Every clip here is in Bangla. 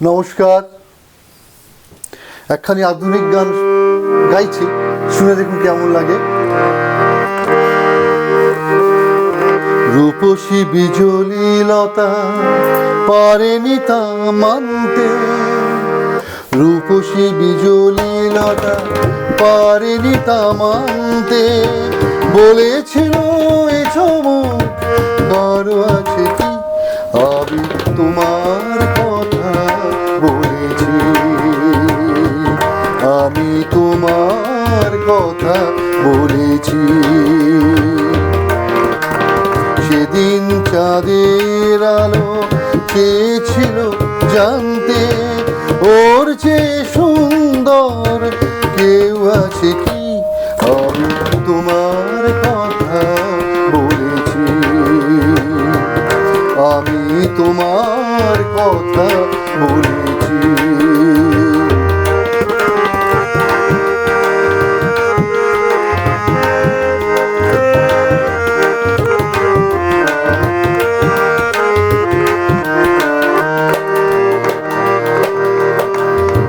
নমস্কার। একখানি আধুনিক গান গাইছি, শুনে দেখুন কেমন লাগে। রূপসী বিজলি লতা পারেনি তা মানতে, রূপসী বিজলি লতা পারেনি তা মানতে। বলেছিল এ চমক কারো আছে কি, আমি তোমার কথা বলেছি, আমি তোমার কথা বলেছি। সেদিন চাঁদের আলো চেয়েছিল জানতে, ওর চেয়ে সুন্দর কেউ আছে কি, আমি তোমার কথা বলেছি, আমি তোমার কথা বলেছি।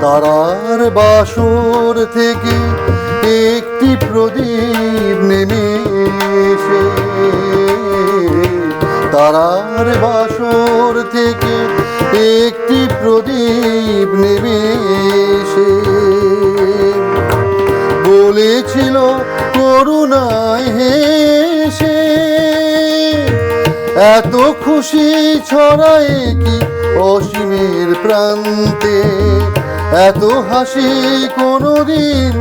তারার বাসর থেকে একটি প্রদীপ নেমে এসে, তারার বাসর থেকে একটি প্রদীপ নেমে এসে বলেছিল করুণায় হেসে, এত খুশি ছড়ায় কি অসীমের প্রান্তে, এত হাসি কোনদিন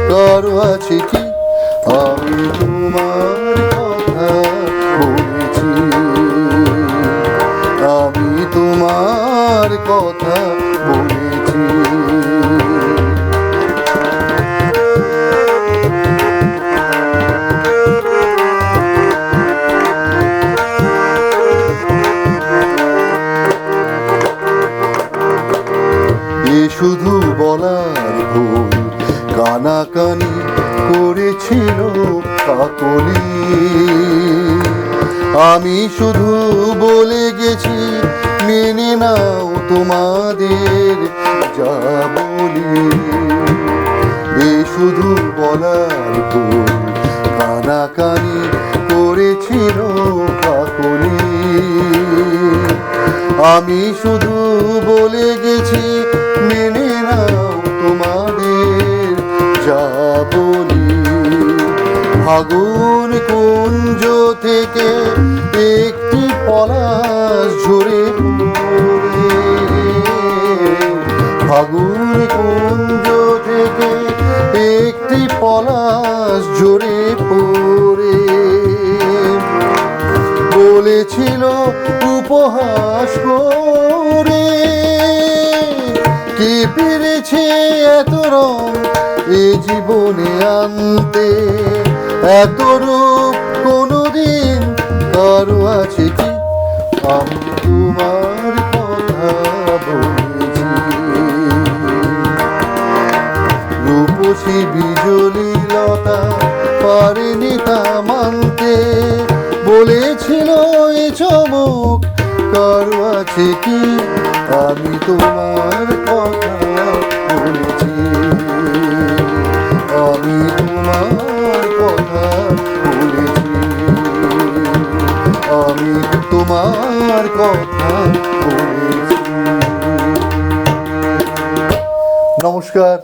কারো আছে কি, আমি তোমার কথা বলেছি, আমি তোমার কথা বলেছি। শুধু বলার ভুল কানাকানি করেছিল কাকলি, আমি শুধু বলে গেছি মেনে নাও তোমাদের যা বলি। এ শুধু বলার ভুল কানাকানি করেছিল কাকলি, আমি শুধু বলে গেছি মেনে নাও তোমাদের যা বলি। ফাগুন কুঞ্জ থেকে একটি পলাশ ঝরে পড়ে, ফাগুন কুঞ্জ থেকে একটি পলাশ ঝরে পড়ে বলেছিল উপহাস করে, কে পেরেছে এত রং এ জীবনে আনতে, এত রূপ কোনদিন কারো আছে কি, আমি তোমার কথা বলেছি। রূপসী বিজলি লতা পারেনি তা মানতে, বলেছিল এ চমক কারো আছে কি, আমি তোমার কথা বলেছি, আমি তোমার কথা বলেছি, আমি তোমার কথা বলেছি। নমস্কার।